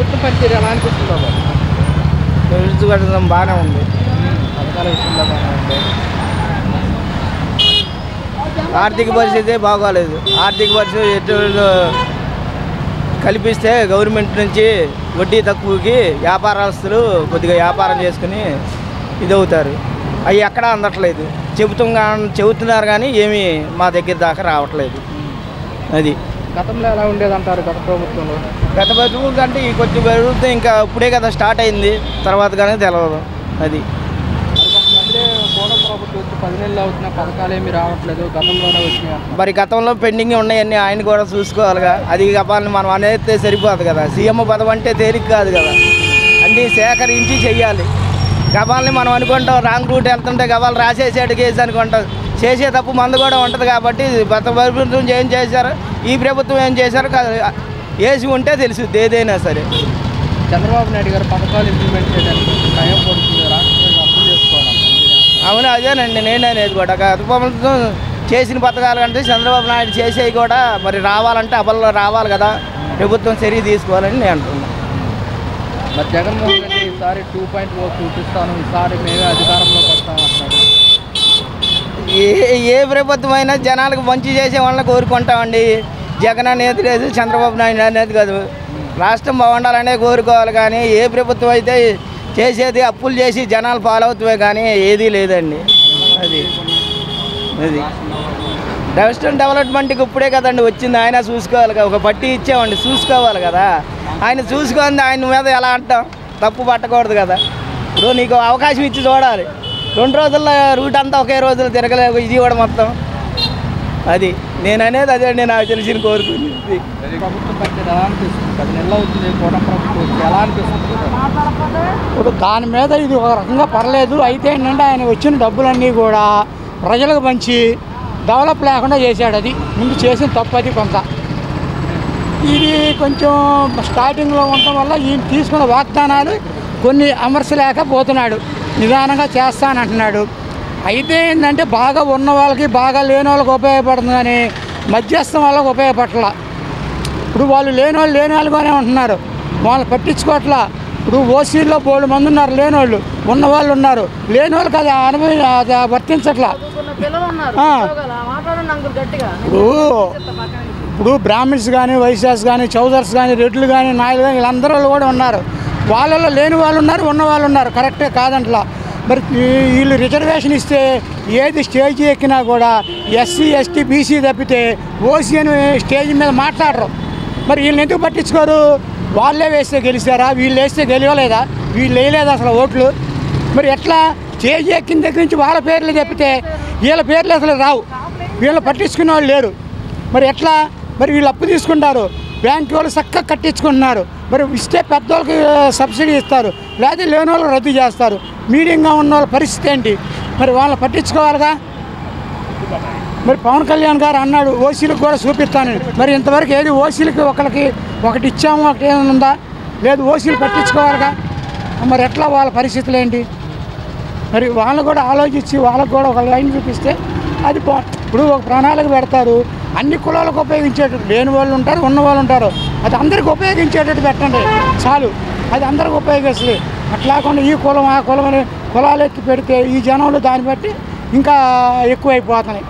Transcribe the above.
ప్రభుత్వం పనితీరు ఎలా అనిపిస్తుంది బాబు? కట్టడం బాగానే ఉంది. పథకాల విషయంలో బాగానే ఉంది. ఆర్థిక పరిస్థితి బాగోలేదు. ఆర్థిక పరిస్థితి ఎటు కల్పిస్తే గవర్నమెంట్ నుంచి వడ్డీ తక్కువకి వ్యాపారస్తులు కొద్దిగా వ్యాపారం చేసుకుని ఇదవుతారు. అవి ఎక్కడా అందట్లేదు. చెబుతున్నారు కానీ ఏమీ మా దగ్గర దాకా రావట్లేదు. అది గతంలో ఎలా ఉండేదంటారు గత ప్రభుత్వంలో? గత ప్రభుత్వం కంటే ఈ కొద్ది ప్రభుత్వం ఇంకా ఇప్పుడే కదా స్టార్ట్ అయింది, తర్వాత కానీ తెలియదు. అది కొంతమంది కూటమి ప్రభుత్వం వచ్చి 10 నెలలు అవుతున్న పథకాలు ఏమి రావట్లేదు, గతంలోనే వచ్చినాయి. మరి గతంలో పెండింగ్ ఉన్నాయన్నీ ఆయన కూడా చూసుకోవాలిగా. అది గపాలని మనం అనేది సరిపోదు కదా. సీఎం పదవి అంటే తేలిక కాదు కదా. అన్నీ సేకరించి చెయ్యాలి. గపాలని మనం అనుకుంటాం రాంగ్ రూట్ వెళ్తుంటే గపాలు రాసేసాడు కేసు అనుకుంటాం. చేసే తప్పు మందు కూడా ఉంటుంది కాబట్టి గత ప్రభుత్వం ఏం చేశారు, ఈ ప్రభుత్వం ఏం చేశారు వేసి ఉంటే తెలుసుద్ది ఏదైనా సరే. చంద్రబాబు నాయుడు గారు పథకాలు ఇంప్లిమెంట్ చేయడానికి టైం పడుతుంది, రాష్ట్రంలో అప్పులు చేసుకోవాలి. అవును, అదేనండి నేను అనేది కూడా. గత ప్రభుత్వం చేసిన పథకాలు కంటే చంద్రబాబు నాయుడు చేసేవి కూడా మరి రావాలంటే అమల్లో రావాలి కదా. ప్రభుత్వం చర్య తీసుకోవాలని నేను అంటున్నాను. మరి జగన్మోహన్ రెడ్డి ఈసారి 2.0 చూపిస్తాను, ఈసారి మేమే అధికారంలోకి వస్తామంటున్నాడు. ఏ ప్రభుత్వం అయినా జనాలకు మంచి చేసే వాళ్ళని కోరుకుంటామండి. జగన్ అనేది లేదు, చంద్రబాబు నాయుడు అనేది కాదు. రాష్ట్రం బాగుండాలనే కోరుకోవాలి కానీ ఏ ప్రభుత్వం అయితే చేసేది అప్పులు చేసి జనాలు పాలవుతామే కానీ ఏదీ లేదండి. అది రాష్ట్రం డెవలప్మెంట్కి ఇప్పుడే కదండి వచ్చింది. ఆయన చూసుకోవాలి కదా. ఒక పట్టి ఇచ్చామండి, చూసుకోవాలి కదా. ఆయన చూసుకుంది, ఆయన మీద ఎలా అంటాం, తప్పు పట్టకూడదు కదా. ఇప్పుడు నీకు అవకాశం ఇచ్చి చూడాలి. 2 రోజుల్లో రూట్ అంతా ఒకే రోజులు తిరగలేవు ఇది కూడా మొత్తం. అది నేను అనేది అదే నాకు తెలిసిన కోరుకుంది. ప్రభుత్వం పనితీరు ఎలా అనిపిస్తుంది? 10 నెలలు అవుతుంది కూటమి ప్రభుత్వం, ఎలా అనిపిస్తుంది? ఇప్పుడు దాని మీద ఇది ఒక రకంగా పర్లేదు. అయితే ఏంటంటే ఆయన వచ్చిన డబ్బులన్నీ కూడా ప్రజలకు పంచి డెవలప్ లేకుండా చేశాడు. అది ముందు చేసిన తప్పు అది కొంత. ఇది కొంచెం స్టార్టింగ్లో ఉండటం వల్ల ఈయన తీసుకున్న వాగ్దానాలు కొన్ని అమర్చలేకపోతున్నాడు. నిదానంగా చేస్తానంటున్నాడు. అయితే ఏంటంటే బాగా ఉన్న వాళ్ళకి బాగా లేని వాళ్ళకి ఉపయోగపడుతుంది కానీ మధ్యస్థం వాళ్ళకి ఉపయోగపడట్లా. ఇప్పుడు వాళ్ళు లేని వాళ్ళుగానే ఉంటున్నారు, వాళ్ళు పట్టించుకోవట్లా. ఇప్పుడు ఓసీల్లో 3 మంది ఉన్నారు లేనోళ్ళు, ఉన్నవాళ్ళు ఉన్నారు. లేని వాళ్ళకి అది అది వర్తించట్లా. ఇప్పుడు బ్రాహ్మిన్స్ కానీ, వైశ్యాస్ కానీ, చౌదర్స్ కానీ, రెడ్లు కానీ, నాయులు కానీ వీళ్ళందరూ కూడా ఉన్నారు. వాళ్ళలో లేని వాళ్ళు ఉన్నారు, ఉన్న వాళ్ళు ఉన్నారు. కరెక్టే కాదంట్లా. మరి వీళ్ళు రిజర్వేషన్ ఇస్తే ఏది స్టేజ్ ఎక్కినా కూడా ఎస్సీ ఎస్టీ బీసీ తప్పితే ఓసీ అని స్టేజ్ మీద మాట్లాడరు. మరి వీళ్ళని ఎందుకు పట్టించుకోరు? వాళ్ళే వేస్తే గెలిచారా, వీళ్ళు వేస్తే గెలవలేదా? వీళ్ళు వేయలేదు అసలు ఓట్లు. మరి ఎట్లా స్టేజ్ ఎక్కిన దగ్గర నుంచి వాళ్ళ పేర్లు తప్పితే వీళ్ళ పేర్లు అసలు రావు. వీళ్ళు పట్టించుకునే వాళ్ళు లేరు. మరి ఎట్లా? మరి వీళ్ళు అప్పు తీసుకుంటారు, బ్యాంకు వాళ్ళు చక్కగా కట్టించుకుంటున్నారు. మరి ఇస్తే పెద్దవాళ్ళకి సబ్సిడీ ఇస్తారు, లేదా లేని వాళ్ళు రద్దు చేస్తారు. మీడియంగా ఉన్న వాళ్ళ పరిస్థితి ఏంటి? మరి వాళ్ళని పట్టించుకోవాలిగా. మరి పవన్ కళ్యాణ్ గారు అన్నాడు ఓసీలకు కూడా చూపిస్తానని. మరి ఇంతవరకు ఏది ఓసీలకి ఒకటి ఇచ్చాము, ఒకటి ఏమైనా ఉందా? లేదు. ఓసీలు పట్టించుకోవాలిగా. మరి ఎట్లా వాళ్ళ పరిస్థితులు ఏంటి? మరి వాళ్ళు కూడా ఆలోచించి వాళ్ళకు కూడా ఒక లైన్ చూపిస్తే అది ఇప్పుడు ఒక ప్రణాళిక పెడతారు. అన్ని కులాలకు ఉపయోగించేటట్టు, లేని వాళ్ళు ఉంటారు, ఉన్న వాళ్ళు ఉంటారు. అది అందరికి ఉపయోగించేటట్టు పెట్టండి చాలు. అది అందరికి ఉపయోగిస్తుంది. అట్లాకుండా ఈ కులం ఆ కులం అని కులాలు ఎత్తి పెడితే ఈ జనంలో దాన్ని బట్టి ఇంకా ఎక్కువైపోతున్నాయి.